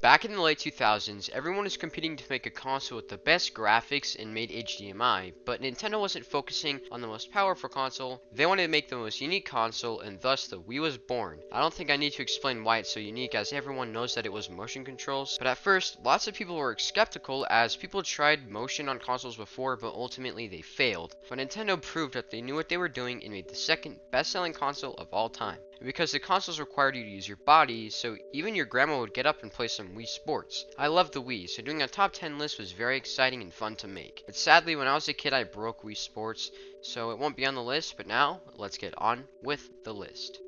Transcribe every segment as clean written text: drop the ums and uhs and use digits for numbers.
Back in the late 2000s, everyone was competing to make a console with the best graphics and made HDMI, but Nintendo wasn't focusing on the most powerful console. They wanted to make the most unique console, and thus the Wii was born. I don't think I need to explain why it's so unique, as everyone knows that it was motion controls, but at first, lots of people were skeptical as people tried motion on consoles before, but ultimately they failed. But Nintendo proved that they knew what they were doing and made the second best-selling console of all time. Because the consoles required you to use your body, so even your grandma would get up and play some Wii Sports. I love the Wii, so doing a top 10 list was very exciting and fun to make. But sadly, when I was a kid, I broke Wii Sports, so it won't be on the list, but now, let's get on with the list.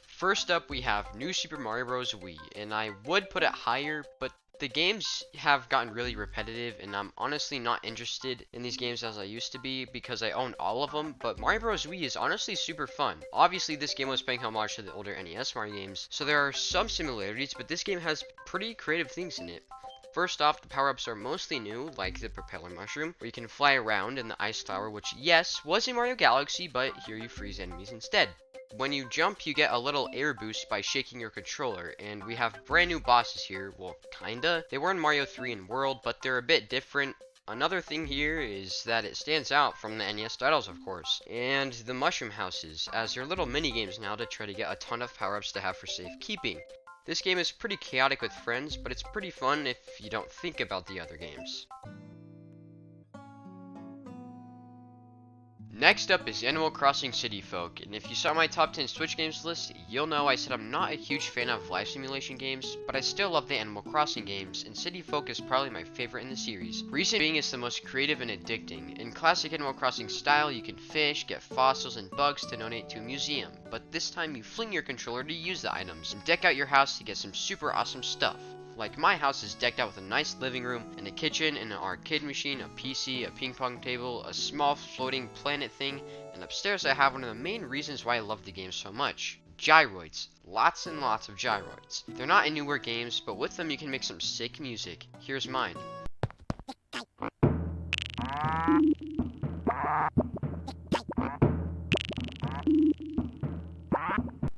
First up, we have New Super Mario Bros. Wii, and I would put it higher, but the games have gotten really repetitive, and I'm honestly not interested in these games as I used to be because I own all of them, but Mario Bros. Wii is honestly super fun. Obviously, this game was paying homage to the older NES Mario games, so there are some similarities, but this game has pretty creative things in it. First off, the power-ups are mostly new, like the propeller mushroom, where you can fly around, and the ice flower, which, yes, was in Mario Galaxy, but here you freeze enemies instead. When you jump, you get a little air boost by shaking your controller, and we have brand new bosses here, well, kinda. They were in Mario 3 and World, but they're a bit different. Another thing here is that it stands out from the NES titles, of course, and the mushroom houses, as they're little mini-games now to try to get a ton of power-ups to have for safekeeping. This game is pretty chaotic with friends, but it's pretty fun if you don't think about the other games. Next up is Animal Crossing City Folk, and if you saw my top 10 Switch games list, you'll know I said I'm not a huge fan of life simulation games, but I still love the Animal Crossing games, and City Folk is probably my favorite in the series. Reason being it's the most creative and addicting. In classic Animal Crossing style, you can fish, get fossils and bugs to donate to a museum, but this time you fling your controller to use the items, and deck out your house to get some super awesome stuff. Like, my house is decked out with a nice living room, and a kitchen, and an arcade machine, a PC, a ping pong table, a small floating planet thing, and upstairs I have one of the main reasons why I love the game so much. Gyroids. Lots and lots of gyroids. They're not in newer games, but with them you can make some sick music. Here's mine.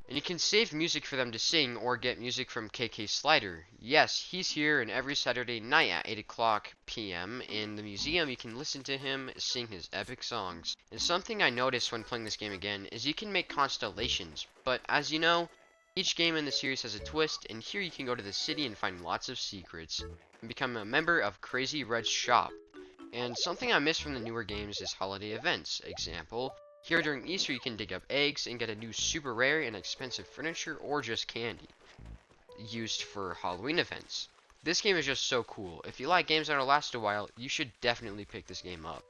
And you can save music for them to sing or get music from KK Slider. Yes, he's here, and every Saturday night at 8 o'clock p.m. in the museum you can listen to him sing his epic songs. And something I noticed when playing this game again is you can make constellations, but as you know, each game in the series has a twist, and here you can go to the city and find lots of secrets, and become a member of Crazy Red's shop. And something I miss from the newer games is holiday events. Example, here during Easter you can dig up eggs and get a new super rare and expensive furniture or just candy used for Halloween events. This game is just so cool. If you like games that'll last a while, you should definitely pick this game up.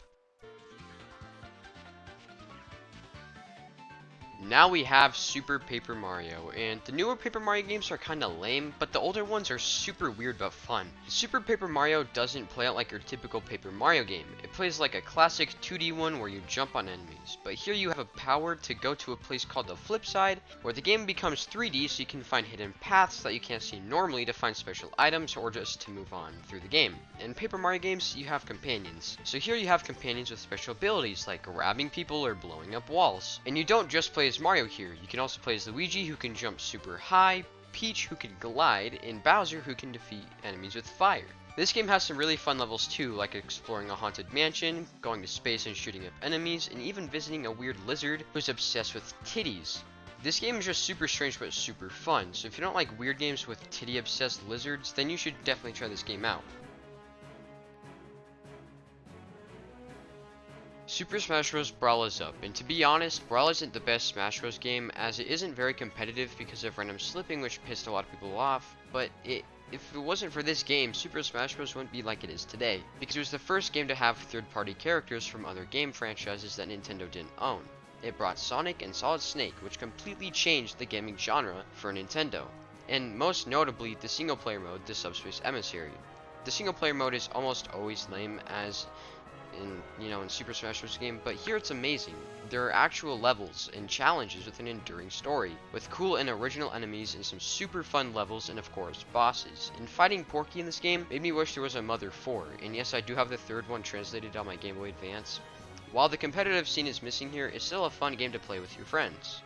Now we have Super Paper Mario, and the newer Paper Mario games are kinda lame, but the older ones are super weird but fun. Super Paper Mario doesn't play out like your typical Paper Mario game. It plays like a classic 2D one where you jump on enemies, but here you have a power to go to a place called the flip side, where the game becomes 3D so you can find hidden paths that you can't see normally to find special items or just to move on through the game. In Paper Mario games, you have companions. So here you have companions with special abilities like grabbing people or blowing up walls. And you don't just play as Mario here, you can also play as Luigi, who can jump super high, Peach, who can glide, and Bowser, who can defeat enemies with fire. This game has some really fun levels too, like exploring a haunted mansion, going to space and shooting up enemies, and even visiting a weird lizard who's obsessed with titties. This game is just super strange but super fun, so if you don't like weird games with titty obsessed lizards, then you should definitely try this game out. Super Smash Bros. Brawl is up, and to be honest, Brawl isn't the best Smash Bros. Game as it isn't very competitive because of random slipping, which pissed a lot of people off, but if it wasn't for this game, Super Smash Bros. Wouldn't be like it is today, because it was the first game to have third-party characters from other game franchises that Nintendo didn't own. It brought Sonic and Solid Snake, which completely changed the gaming genre for Nintendo, and most notably the single-player mode, the Subspace Emissary. The single-player mode is almost always lame as in Super Smash Bros. Game, but here it's amazing. There are actual levels and challenges with an enduring story, with cool and original enemies and some super fun levels and of course bosses. And fighting Porky in this game made me wish there was a Mother 4, and yes, I do have the third one translated on my Game Boy Advance. While the competitive scene is missing here, it's still a fun game to play with your friends.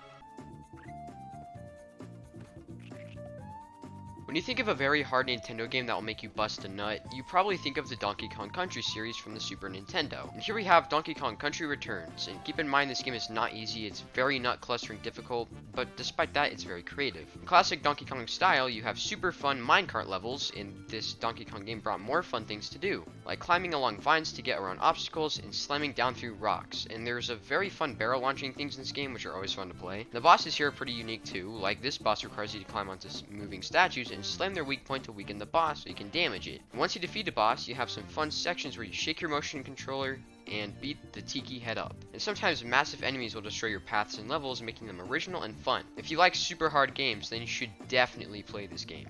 When you think of a very hard Nintendo game that will make you bust a nut, you probably think of the Donkey Kong Country series from the Super Nintendo. And here we have Donkey Kong Country Returns, and keep in mind this game is not easy, it's very nut clustering difficult, but despite that it's very creative. In classic Donkey Kong style, you have super fun minecart levels, and this Donkey Kong game brought more fun things to do, like climbing along vines to get around obstacles and slamming down through rocks. And there's a very fun barrel launching things in this game which are always fun to play. The bosses here are pretty unique too, like this boss requires you to climb onto moving statues and slam their weak point to weaken the boss so you can damage it. And once you defeat a boss, you have some fun sections where you shake your motion controller and beat the tiki head up. And sometimes massive enemies will destroy your paths and levels, making them original and fun. If you like super hard games, then you should definitely play this game.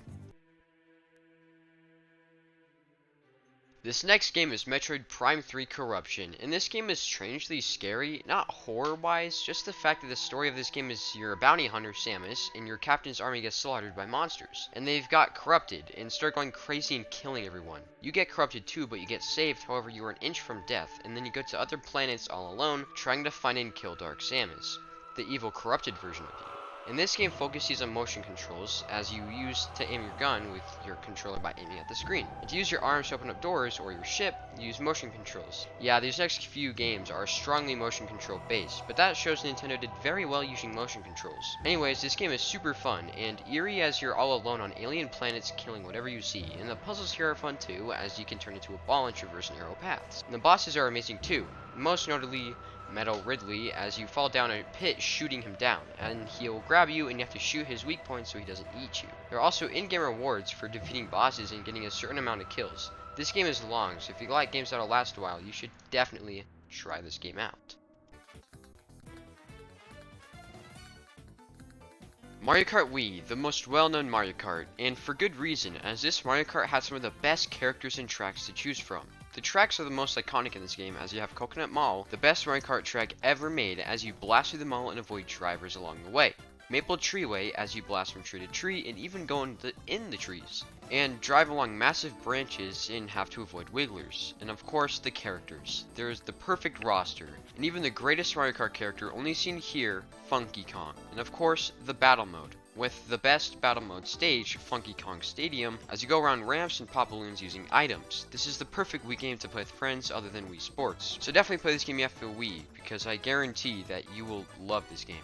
This next game is Metroid Prime 3 Corruption, and this game is strangely scary, not horror-wise, just the fact that the story of this game is you're a bounty hunter, Samus, and your captain's army gets slaughtered by monsters. And they've got corrupted, and start going crazy and killing everyone. You get corrupted too, but you get saved, however you are an inch from death, and then you go to other planets all alone, trying to find and kill Dark Samus, the evil corrupted version of you. And this game focuses on motion controls, as you use to aim your gun with your controller by aiming at the screen. And to use your arms to open up doors or your ship, you use motion controls. Yeah, these next few games are strongly motion control based, but that shows Nintendo did very well using motion controls. Anyways, this game is super fun and eerie as you're all alone on alien planets killing whatever you see. And the puzzles here are fun too, as you can turn into a ball and traverse narrow paths. And the bosses are amazing too, most notably Metal Ridley, as you fall down a pit shooting him down, and he'll grab you and you have to shoot his weak point so he doesn't eat you. There are also in-game rewards for defeating bosses and getting a certain amount of kills. This game is long, so if you like games that'll last a while, you should definitely try this game out. Mario Kart Wii, the most well-known Mario Kart, and for good reason, as this Mario Kart has some of the best characters and tracks to choose from. The tracks are the most iconic in this game, as you have Coconut Mall, the best Mario Kart track ever made, as you blast through the mall and avoid drivers along the way. Maple Treeway, as you blast from tree to tree and even go in the trees. And drive along massive branches and have to avoid wigglers. And of course, the characters. There's the perfect roster, and even the greatest Mario Kart character only seen here, Funky Kong. And of course, the battle mode, with the best battle mode stage, Funky Kong Stadium, as you go around ramps and pop balloons using items. This is the perfect Wii game to play with friends other than Wii Sports. So definitely play this game you have for Wii, because I guarantee that you will love this game.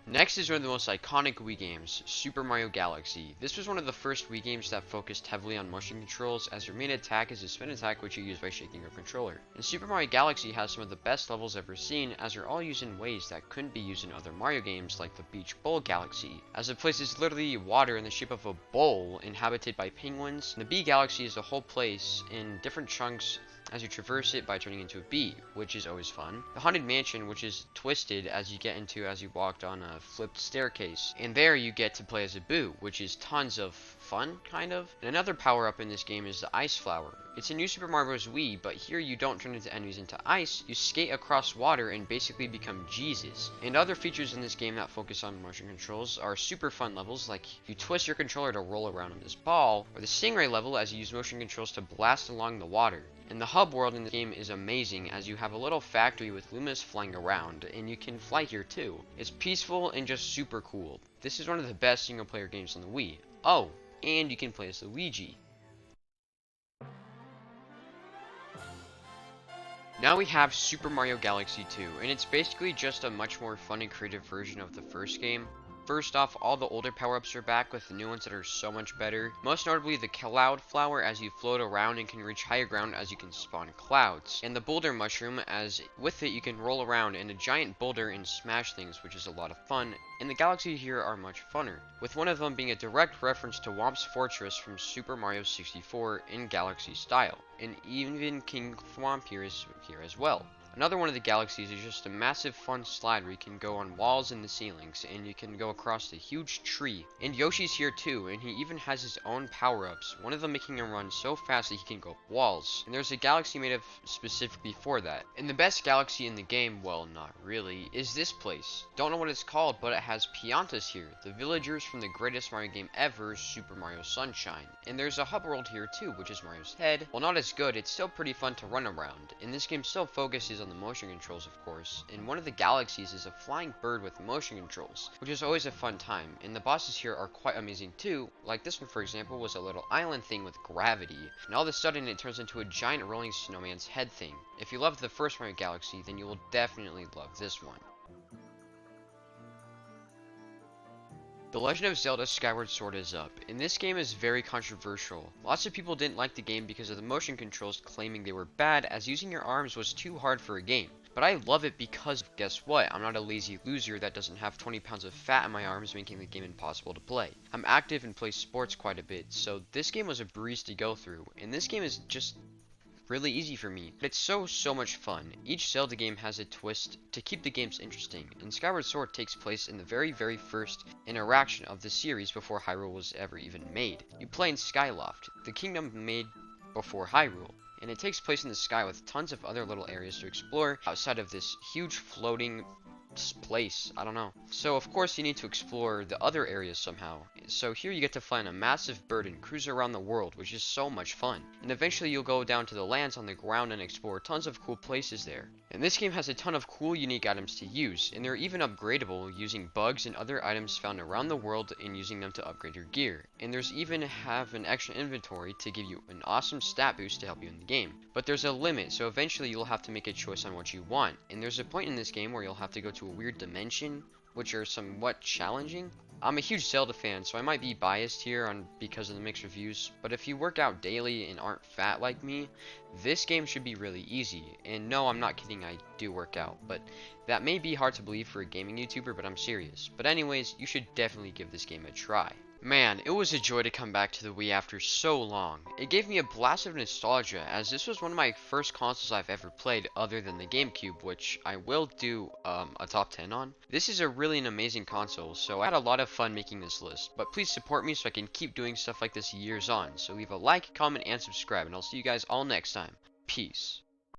Next is one of the most iconic Wii games, Super Mario Galaxy. This was one of the first Wii games that focused heavily on motion controls, as your main attack is a spin attack which you use by shaking your controller. And Super Mario Galaxy has some of the best levels ever seen, as they're all used in ways that couldn't be used in other Mario games like the Beach Bowl Galaxy, as the place is literally water in the shape of a bowl inhabited by penguins. And the Bee Galaxy is the whole place in different chunks as you traverse it by turning into a bee, which is always fun. The Haunted Mansion, which is twisted as you get into as you walked on a flipped staircase. And there you get to play as a Boo, which is tons of fun, kind of. And another power-up in this game is the Ice Flower. It's a new Super Mario Bros. Wii, but here you don't turn into enemies into ice, you skate across water and basically become Jesus. And other features in this game that focus on motion controls are super fun levels, like you twist your controller to roll around on this ball, or the Stingray level as you use motion controls to blast along the water. And the hub world in the game is amazing, as you have a little factory with Lumas flying around, and you can fly here too. It's peaceful and just super cool. This is one of the best single player games on the Wii. Oh, and you can play as Luigi. Now we have Super Mario Galaxy 2, and it's basically just a much more fun and creative version of the first game. First off, all the older power-ups are back with the new ones that are so much better. Most notably the Cloud Flower, as you float around and can reach higher ground as you can spawn clouds. And the Boulder Mushroom, as with it you can roll around in a giant boulder and smash things, which is a lot of fun. And the galaxies here are much funner, with one of them being a direct reference to Whomp's Fortress from Super Mario 64 in Galaxy style. And even King Thwomp here is here as well. Another one of the galaxies is just a massive fun slide where you can go on walls in the ceilings, and you can go across a huge tree. And Yoshi's here too, and he even has his own power-ups, one of them making him run so fast that he can go up walls. And there's a galaxy made of specifically for that. And the best galaxy in the game, well, not really, is this place. Don't know what it's called, but it has Piantas here, the villagers from the greatest Mario game ever, Super Mario Sunshine. And there's a hub world here too, which is Mario's head. While not as good, it's still pretty fun to run around, and this game still focuses on on the motion controls, of course, and one of the galaxies is a flying bird with motion controls, which is always a fun time, and the bosses here are quite amazing too. Like this one, for example, was a little island thing with gravity, and all of a sudden it turns into a giant rolling snowman's head thing. If you loved the first Mario Galaxy, then you will definitely love this one. The Legend of Zelda Skyward Sword is up, and this game is very controversial. Lots of people didn't like the game because of the motion controls, claiming they were bad as using your arms was too hard for a game. But I love it because, guess what, I'm not a lazy loser that doesn't have 20 pounds of fat in my arms making the game impossible to play. I'm active and play sports quite a bit, so this game was a breeze to go through, and this game is just really easy for me. It's so much fun. Each Zelda game has a twist to keep the games interesting, and Skyward Sword takes place in the very first interaction of the series before Hyrule was ever even made. You play in Skyloft, the kingdom made before Hyrule, and it takes place in the sky with tons of other little areas to explore outside of this huge floating place. I don't know. So of course you need to explore the other areas somehow. So here you get to fly on a massive bird and cruise around the world, which is so much fun. And eventually you'll go down to the lands on the ground and explore tons of cool places there. And this game has a ton of cool unique items to use, and they're even upgradable using bugs and other items found around the world and using them to upgrade your gear. And there's even have an extra inventory to give you an awesome stat boost to help you in the game. But there's a limit, so eventually you'll have to make a choice on what you want. And there's a point in this game where you'll have to go to a weird dimension, which are somewhat challenging. I'm a huge Zelda fan, so I might be biased here because of the mixed reviews, but if you work out daily and aren't fat like me, this game should be really easy. And no, I'm not kidding, I do work out, but that may be hard to believe for a gaming YouTuber, but I'm serious. But anyways, you should definitely give this game a try. Man, it was a joy to come back to the Wii after so long. It gave me a blast of nostalgia, as this was one of my first consoles I've ever played other than the GameCube, which I will do a top 10 on. This is really an amazing console, so I had a lot of fun making this list. But please support me so I can keep doing stuff like this years on. So leave a like, comment, and subscribe, and I'll see you guys all next time. Peace.